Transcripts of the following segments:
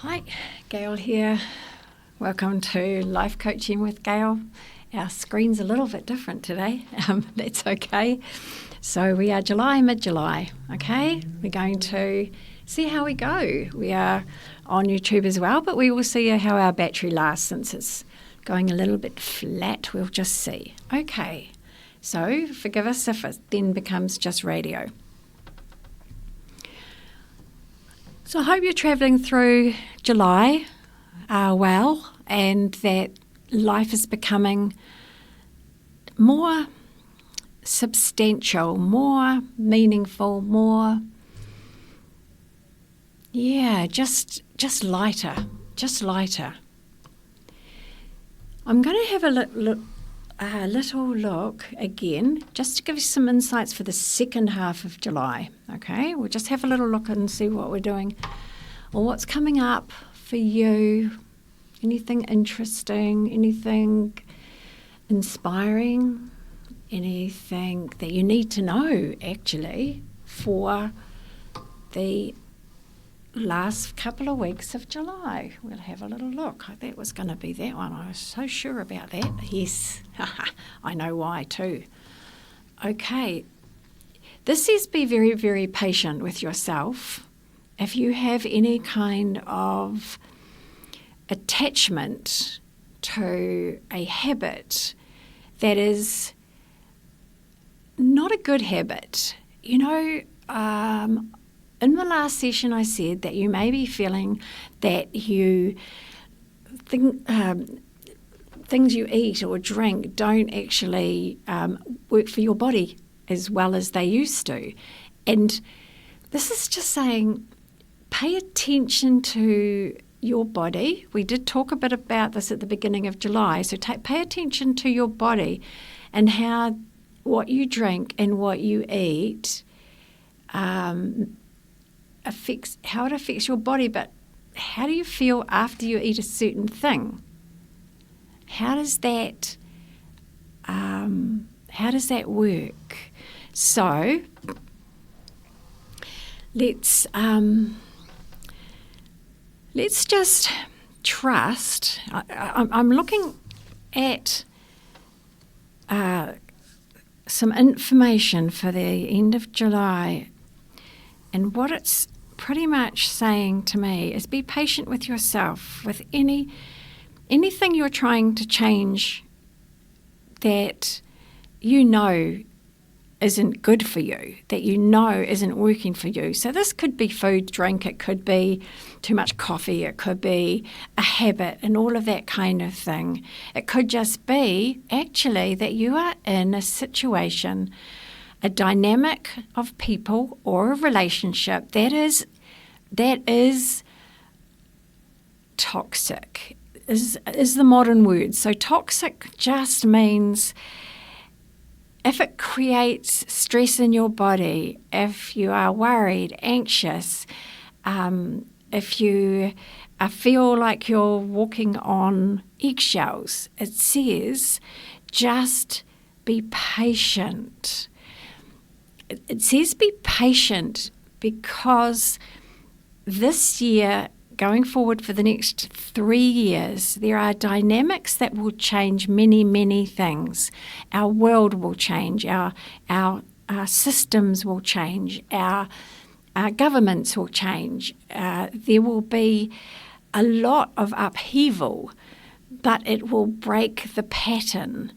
Hi, Gail here. Welcome to Life Coaching with Gail. Our screen's a little bit different today. That's okay. So we are mid-July, okay? We're going to see how we go. We are on YouTube as well, but we will see how our battery lasts since it's going a little bit flat. We'll just see. Okay, so forgive us if it then becomes just radio. So I hope you're travelling through July well, and that life is becoming more substantial, more meaningful, more, just lighter, just lighter. I'm going to have a little look again, just to give you some insights for the second half of July, okay? We'll just have a little look and see what we're doing or what's coming up for you. Anything interesting, anything inspiring, anything that you need to know, actually, for the last couple of weeks of July. We'll have a little look. That was going to be that one. I was so sure about that. Yes, I know why too. Okay, this says be very, very patient with yourself. If you have any kind of attachment to a habit that is not a good habit, in the last session I said that you may be feeling that you things you eat or drink don't actually work for your body as well as they used to. And this is just saying, pay attention to your body. We did talk a bit about this at the beginning of July. So pay attention to your body and how what you drink and what you eat affects how it affects your body. But how do you feel after you eat a certain thing? How does that work? So let's just trust. I'm looking at some information for the end of July, and what it's pretty much saying to me is be patient with yourself with anything you're trying to change that you know isn't good for you, that you know isn't working for you. So this could be food, drink, it could be too much coffee, it could be a habit and all of that kind of thing. It could just be actually that you are in a situation, a dynamic of people or a relationship that is toxic, is the modern word. So toxic just means if it creates stress in your body, if you are worried, anxious, if you feel like you're walking on eggshells, it says just be patient. It says be patient because this year, going forward for the next 3 years, there are dynamics that will change many, many things. Our world will change, our systems will change, our governments will change. There will be a lot of upheaval, but it will break the pattern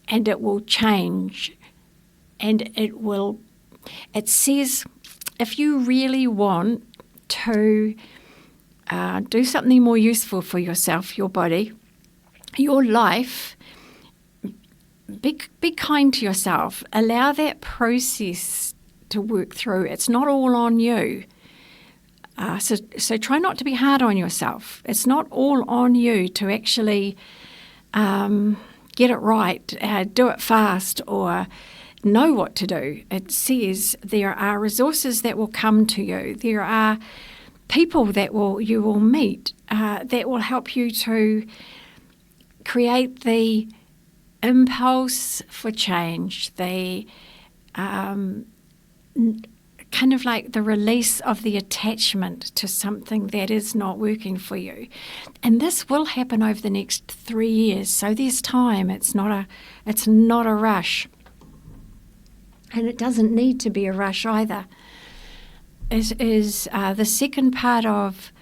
and it will change. And it says if you really want to do something more useful for yourself, your body, your life, be kind to yourself. Allow that process to work through. It's not all on you. So try not to be hard on yourself. It's not all on you to actually get it right, do it fast, or know what to do. It says there are resources that will come to you. There are people that you will meet that will help you to create the impulse for change, the kind of like the release of the attachment to something that is not working for you. And this will happen over the next 3 years. So there's time. It's not a rush. And it doesn't need to be a rush either. It is the second part of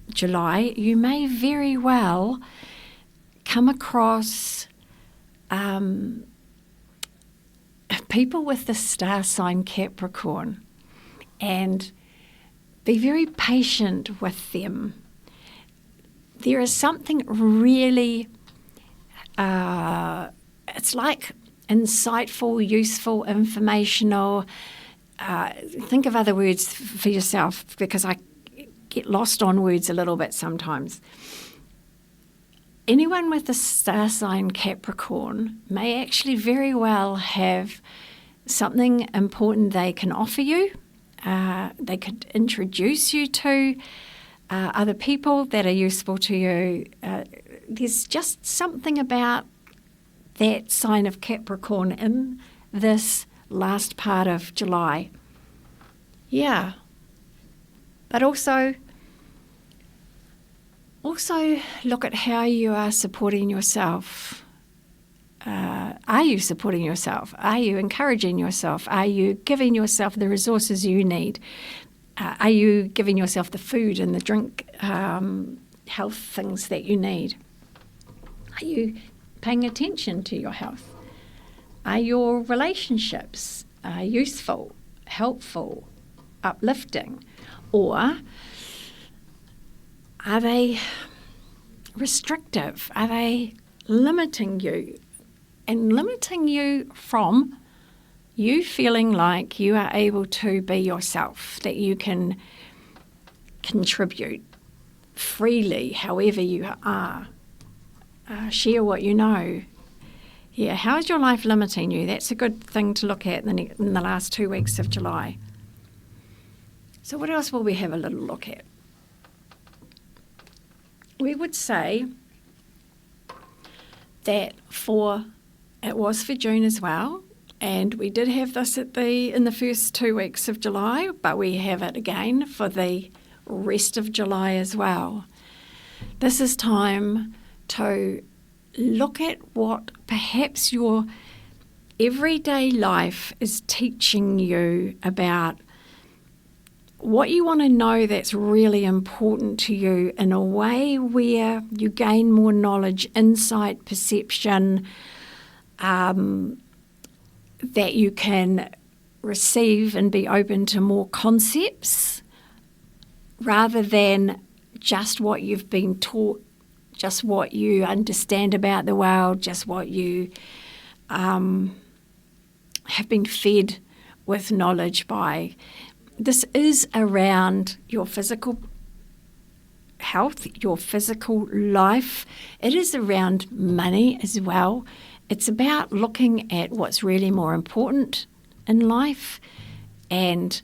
July. You may very well come across people with the star sign Capricorn, and be very patient with them. There is something really, it's like insightful, useful, informational. Think of other words for yourself, because I get lost on words a little bit sometimes. Anyone with the star sign Capricorn may actually very well have something important they can offer you. They could introduce you to other people that are useful to you. There's just something about that sign of Capricorn in this last part of July. Yeah. But also look at how you are supporting yourself. Are you supporting yourself? Are you encouraging yourself? Are you giving yourself the resources you need? Are you giving yourself the food and the drink, health things that you need? Are you paying attention to your health? Are your relationships useful, helpful, uplifting? Or are they restrictive? Are they limiting you? And limiting you from you feeling like you are able to be yourself, that you can contribute freely however you are. Share what you know. Yeah, how is your life limiting you? That's a good thing to look at in the last 2 weeks of July. So what else will we have a little look at? We would say that it was for June as well, and we did have this in the first 2 weeks of July, but we have it again for the rest of July as well. This is time to look at what perhaps your everyday life is teaching you about what you want to know that's really important to you in a way where you gain more knowledge, insight, perception, that you can receive and be open to more concepts rather than just what you've been taught, just what you understand about the world, just what you have been fed with knowledge by. This is around your physical health, your physical life. It is around money as well. It's about looking at what's really more important in life and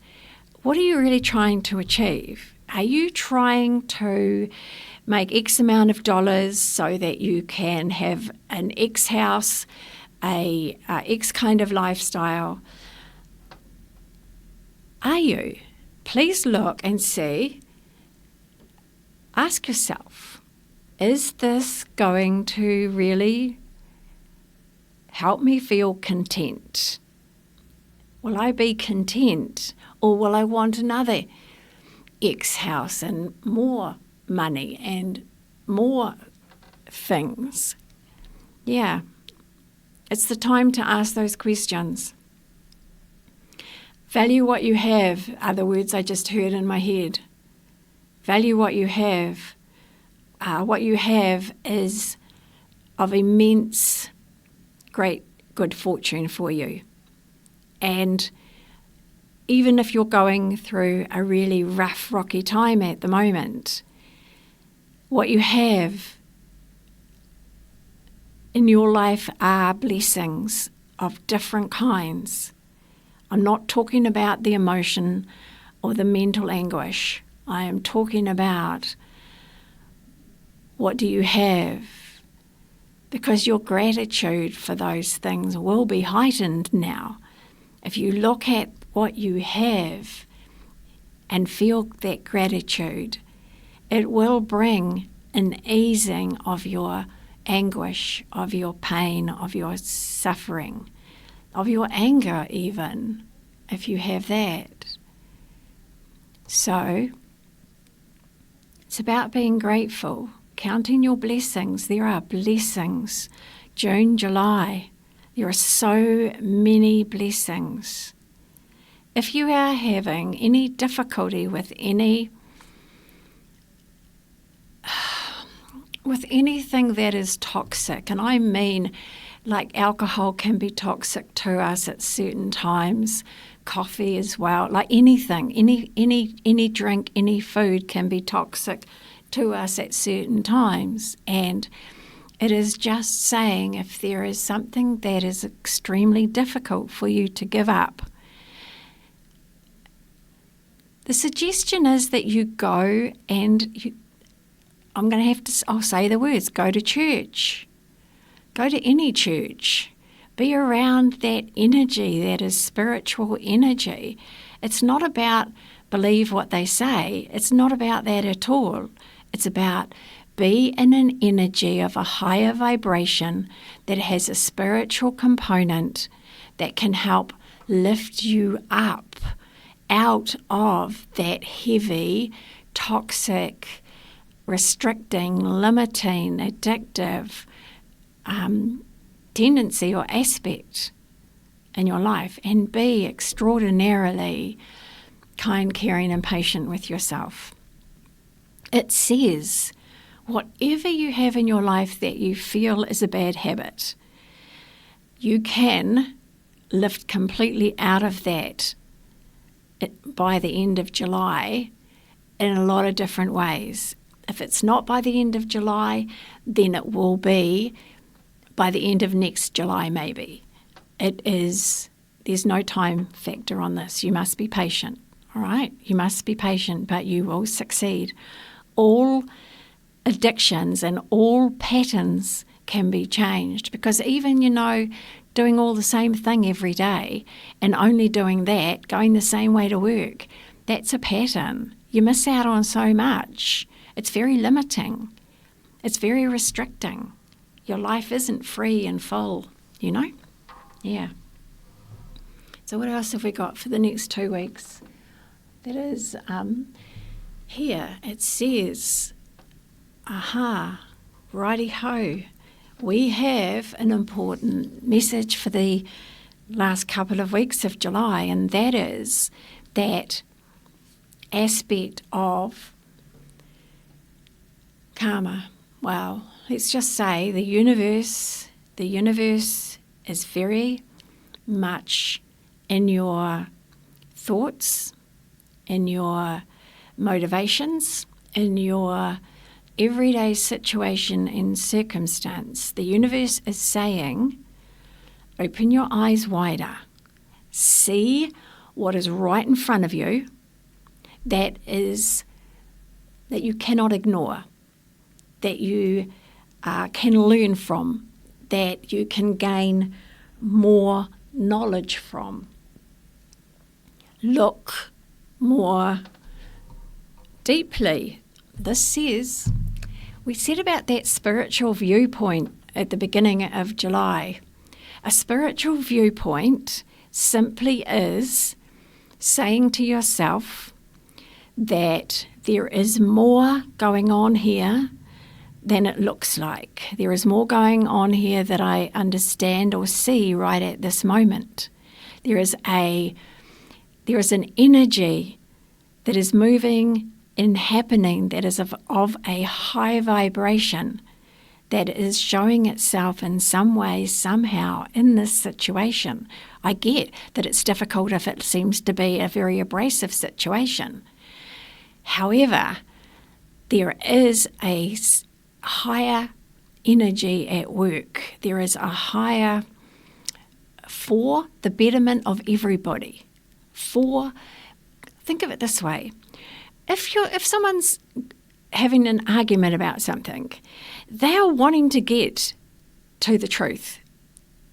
what are you really trying to achieve? Are you trying to make X amount of dollars so that you can have an X house, a X kind of lifestyle? Are you? Please look and see. Ask yourself, is this going to really help me feel content? Will I be content, or will I want another X house and more money and more things? Yeah, it's the time to ask those questions. Value what you have are the words I just heard in my head. Value what you have. What you have is of immense, great good fortune for you. And even if you're going through a really rough, rocky time at the moment, what you have in your life are blessings of different kinds. I'm not talking about the emotion or the mental anguish. I am talking about what do you have, because your gratitude for those things will be heightened now if you look at what you have and feel that gratitude, it will bring an easing of your anguish, of your pain, of your suffering, of your anger even, if you have that. So it's about being grateful, counting your blessings. There are blessings. June, July, there are so many blessings. If you are having any difficulty with anything that is toxic, and I mean like alcohol can be toxic to us at certain times, coffee as well, like anything, any drink, any food can be toxic to us at certain times. And it is just saying, if there is something that is extremely difficult for you to give up, the suggestion is that you go and I'll say the words, go to church. Go to any church. Be around that energy, that is spiritual energy. It's not about believe what they say. It's not about that at all. It's about be in an energy of a higher vibration that has a spiritual component that can help lift you up out of that heavy, toxic, restricting, limiting, addictive tendency or aspect in your life, and be extraordinarily kind, caring and patient with yourself. It says whatever you have in your life that you feel is a bad habit, you can lift completely out of that by the end of July in a lot of different ways. If it's not by the end of July, then it will be by the end of next July maybe. There's no time factor on this. You must be patient, all right? You must be patient, but you will succeed. All addictions and all patterns can be changed, because even, doing all the same thing every day and only doing that, going the same way to work, that's a pattern. You miss out on so much. It's very limiting. It's very restricting. Your life isn't free and full, Yeah. So what else have we got for the next 2 weeks? That is, here it says, righty-ho. We have an important message for the last couple of weeks of July, and that is that aspect of karma. Well, let's just say the universe is very much in your thoughts, in your motivations, in your everyday situation and circumstance. The universe is saying, open your eyes wider. See what is right in front of you that you cannot ignore, that you can learn from, that you can gain more knowledge from. Look more deeply. This says, we said about that spiritual viewpoint at the beginning of July. A spiritual viewpoint simply is saying to yourself that there is more going on here than it looks like. There is more going on here that I understand or see right at this moment. There is an energy that is moving and happening that is of a high vibration that is showing itself in some way, somehow, in this situation. I get that it's difficult if it seems to be a very abrasive situation. However, there is a higher energy at work. There is a higher for the betterment of everybody. Think of it this way. If someone's having an argument about something, they are wanting to get to the truth.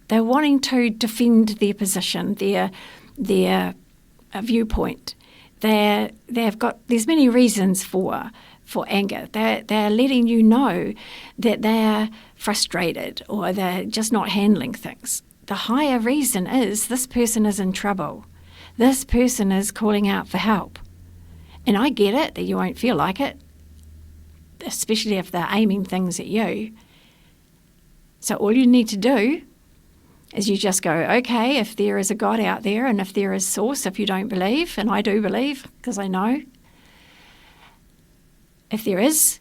They're wanting to defend their position. They're their viewpoint. There's many reasons for anger. They're letting you know that they're frustrated or they're just not handling things. The higher reason is this person is in trouble. This person is calling out for help. And I get it that you won't feel like it, especially if they're aiming things at you. So all you need to do is you just go, okay, if there is a God out there and if there is source, if you don't believe, and I do believe because I know, if there is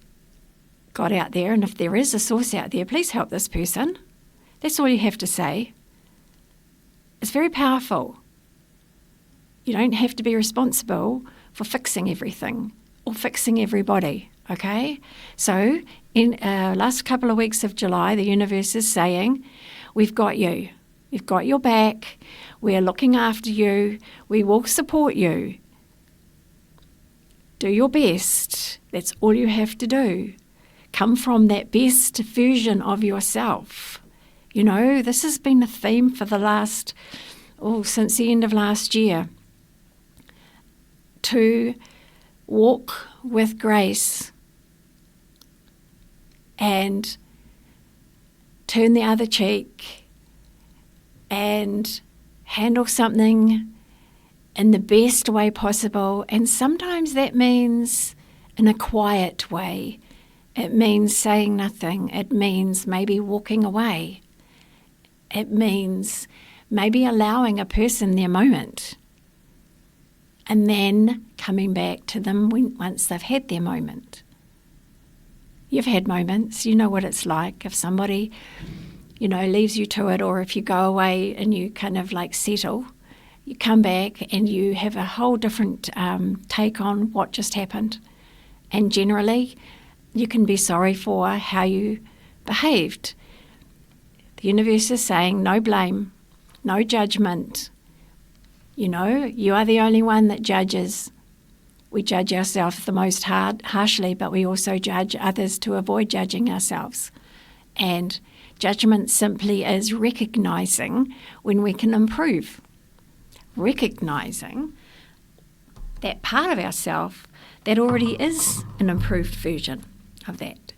God out there and if there is a source out there, please help this person. That's all you have to say. It's very powerful. You don't have to be responsible for fixing everything or fixing everybody, okay? So in last couple of weeks of July, the universe is saying, we've got you. We've got your back. We're looking after you. We will support you. Do your best. That's all you have to do. Come from that best version of yourself. You know, this has been a theme for the last, since the end of last year. To walk with grace and turn the other cheek and handle something in the best way possible. And sometimes that means in a quiet way. It means saying nothing. It means maybe walking away. It means maybe allowing a person their moment and then coming back to them once they've had their moment. You've had moments, you know what it's like if somebody, leaves you to it, or if you go away and you kind of like settle, you come back and you have a whole different take on what just happened. And generally, you can be sorry for how you behaved. The universe is saying no blame, no judgment. You are the only one that judges. We judge ourselves the most harshly, but we also judge others to avoid judging ourselves. And judgment simply is recognizing when we can improve. Recognizing that part of ourselves that already is an improved version of that.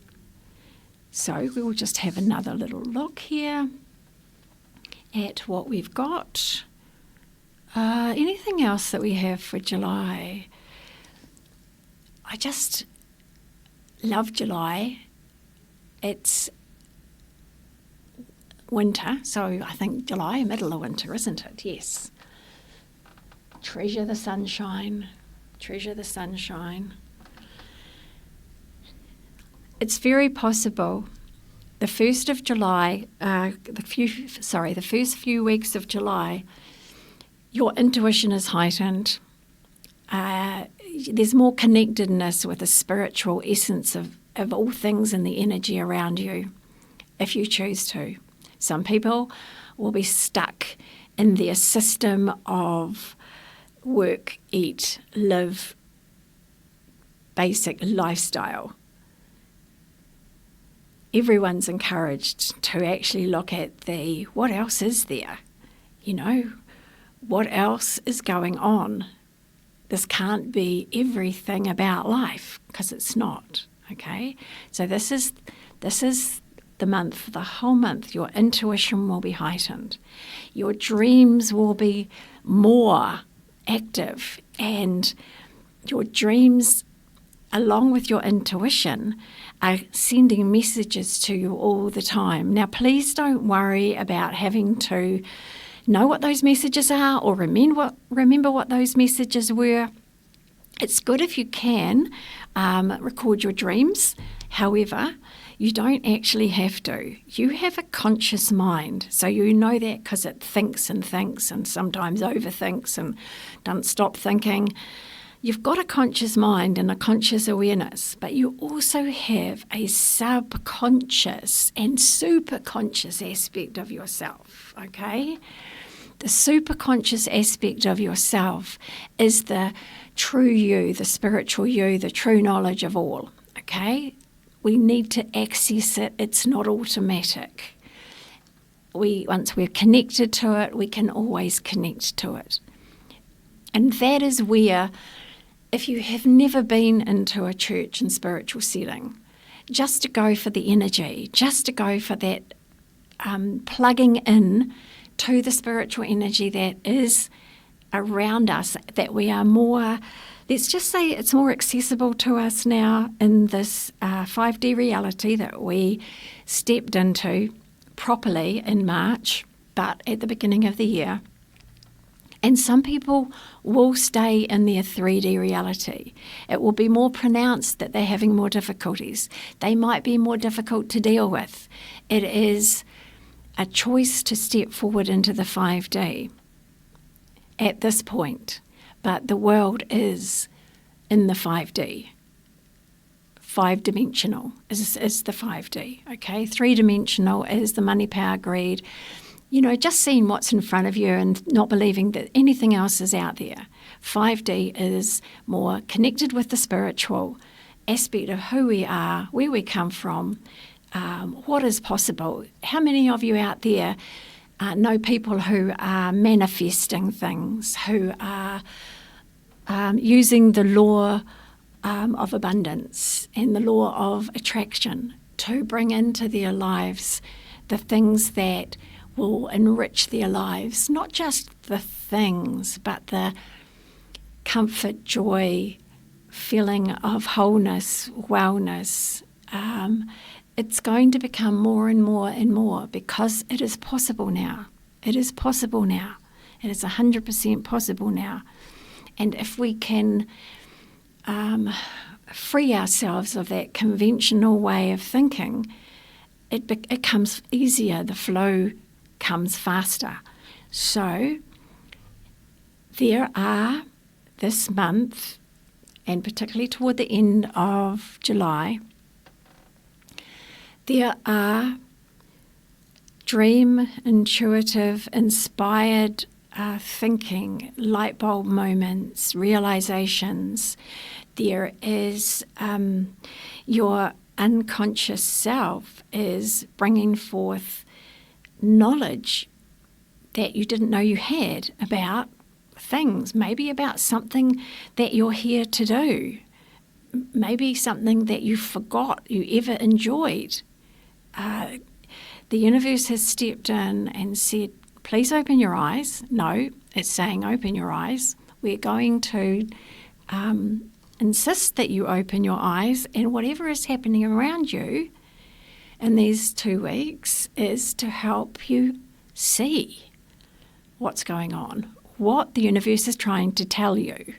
So we will just have another little look here at what we've got. Anything else that we have for July? I just love July. It's winter, so I think July, middle of winter, isn't it? Yes. Treasure the sunshine. Treasure the sunshine. It's very possible the 1st of July, the first few weeks of July, your intuition is heightened. There's more connectedness with the spiritual essence of all things and the energy around you, if you choose to. Some people will be stuck in their system of work, eat, live, basic lifestyle. Everyone's encouraged to actually look at what else is there? What else is going on? This can't be everything about life, because it's not, okay? So this is the month, the whole month, your intuition will be heightened. Your dreams will be more active, and your dreams, along with your intuition, are sending messages to you all the time. Now, please don't worry about having to know what those messages are or remember what those messages were. It's good if you can record your dreams. However, you don't actually have to. You have a conscious mind, so you know that because it thinks and sometimes overthinks and doesn't stop thinking. You've got a conscious mind and a conscious awareness, but you also have a subconscious and superconscious aspect of yourself, okay? The superconscious aspect of yourself is the true you, the spiritual you, the true knowledge of all, okay? We need to access it. It's not automatic. Once we're connected to it, we can always connect to it. And that is where, if you have never been into a church and spiritual setting, just to go for the energy, just to go for that plugging in to the spiritual energy that is around us, that we are more, let's just say it's more accessible to us now in this 5D reality that we stepped into properly in March, but at the beginning of the year. And some people will stay in their 3D reality. It will be more pronounced that they're having more difficulties. They might be more difficult to deal with. It is a choice to step forward into the 5D at this point. But the world is in the 5D. 5-dimensional is the 5D, okay? 3-dimensional is the money, power, greed. Just seeing what's in front of you and not believing that anything else is out there. 5D is more connected with the spiritual aspect of who we are, where we come from, what is possible. How many of you out there know people who are manifesting things, who are using the law of abundance and the law of attraction to bring into their lives the things that will enrich their lives, not just the things, but the comfort, joy, feeling of wholeness, wellness. It's going to become more and more and more because it is possible now. It is possible now. It is 100% possible now. And if we can free ourselves of that conventional way of thinking, it comes easier, the flow comes faster. So there are this month, and particularly toward the end of July, there are dream, intuitive, inspired thinking, light bulb moments, realizations. There is your unconscious self is bringing forth knowledge that you didn't know you had about things, maybe about something that you're here to do, maybe something that you forgot you ever enjoyed. The universe has stepped in and said, please open your eyes. No, it's saying open your eyes. We're going to insist that you open your eyes, and whatever is happening around you in these 2 weeks is to help you see what's going on, what the universe is trying to tell you.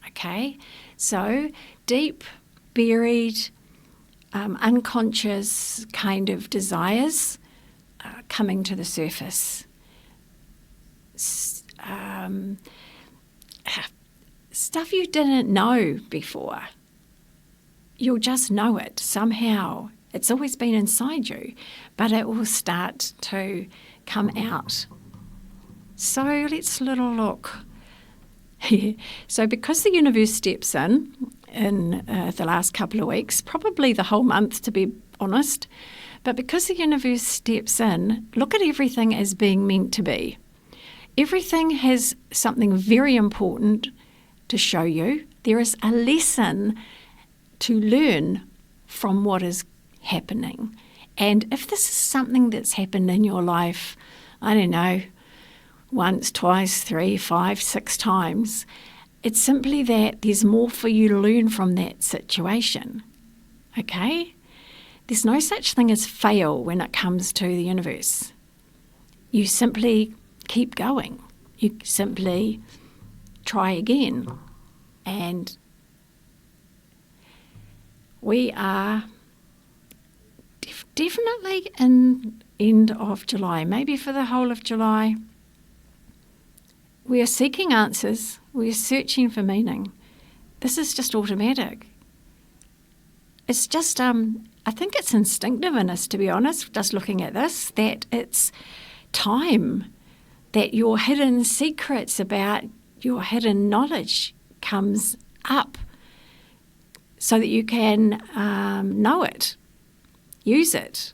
Okay? So deep, buried, unconscious kind of desires coming to the surface. Stuff you didn't know before. You'll just know it somehow. It's always been inside you, but it will start to come out. So let's little look. So because the universe steps in the last couple of weeks, probably the whole month to be honest, but because the universe steps in, look at everything as being meant to be. Everything has something very important to show you. There is a lesson to learn from what is happening. And if this is something that's happened in your life, I don't know, once, twice, 3, 5, 6 times, it's simply that there's more for you to learn from that situation. Okay? There's no such thing as fail when it comes to the universe. You simply keep going. You simply try again. And we are definitely in end of July, maybe for the whole of July. We are seeking answers. We are searching for meaning. This is just automatic. It's just, I think it's instinctive in us, to be honest, just looking at this, that it's time that your hidden secrets about your hidden knowledge comes up so that you can know it, use it.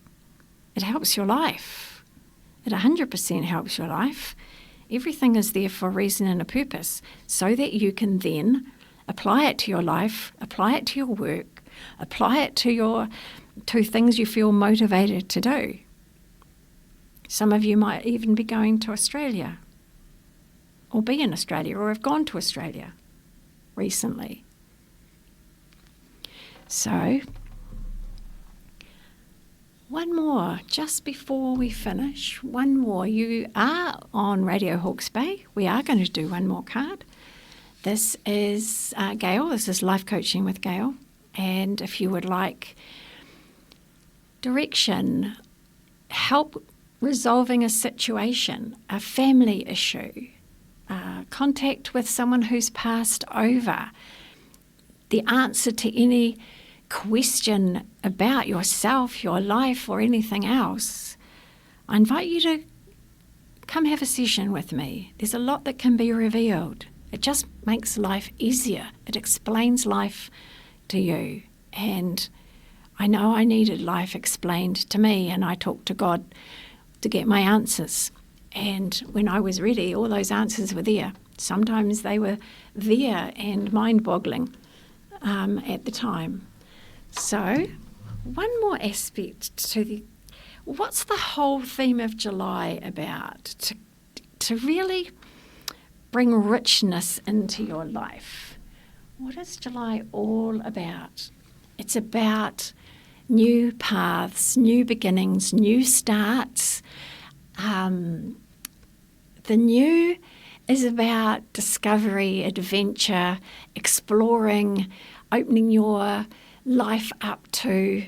It helps your life. It 100% helps your life. Everything is there for a reason and a purpose, so that you can then apply it to your life, apply it to your work, apply it to things you feel motivated to do. Some of you might even be going to Australia, or be in Australia, or have gone to Australia recently. So, one more, just before we finish, one more. You are on Radio Hawke's Bay. We are going to do one more card. This is Gail. This is Life Coaching with Gail. And if you would like direction, help resolving a situation, a family issue, contact with someone who's passed over, the answer to any question about yourself, your life, or anything else, I invite you to come have a session with me. There's a lot that can be revealed. It just makes life easier. It explains life to you. And I know I needed life explained to me, and I talked to God to get my answers. And when I was ready, all those answers were there. Sometimes they were there and mind-boggling at the time. So, one more aspect to what's the whole theme of July about? To really bring richness into your life. What is July all about? It's about new paths, new beginnings, new starts. The new is about discovery, adventure, exploring, opening your life up to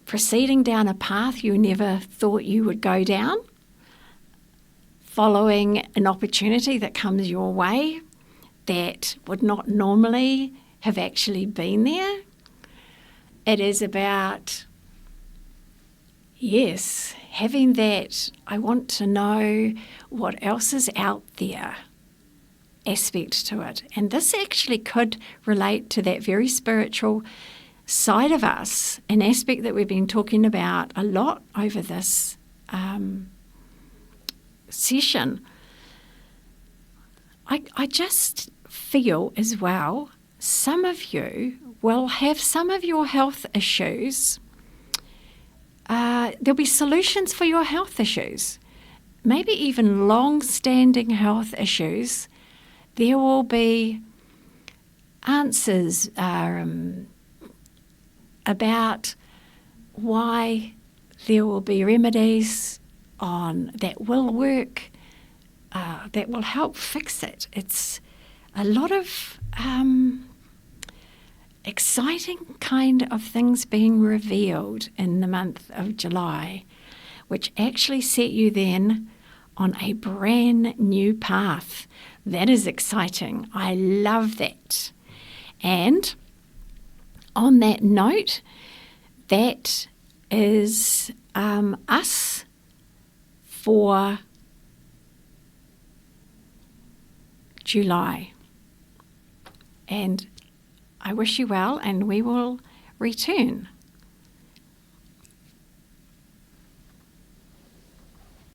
proceeding down a path you never thought you would go down, following an opportunity that comes your way that would not normally have actually been there. It is about, yes, having that I want to know what else is out there aspect to it. And this actually could relate to that very spiritual side of us, an aspect that we've been talking about a lot over this session. I just feel as well, some of you will have some of your health issues. There'll be solutions for your health issues, maybe even long-standing health issues. There will be answers about why there will be remedies on that will work, that will help fix it. It's a lot of exciting kind of things being revealed in the month of July, which actually set you then on a brand new path. That is exciting. I love that. And on that note, that is us for July. And I wish you well, and we will return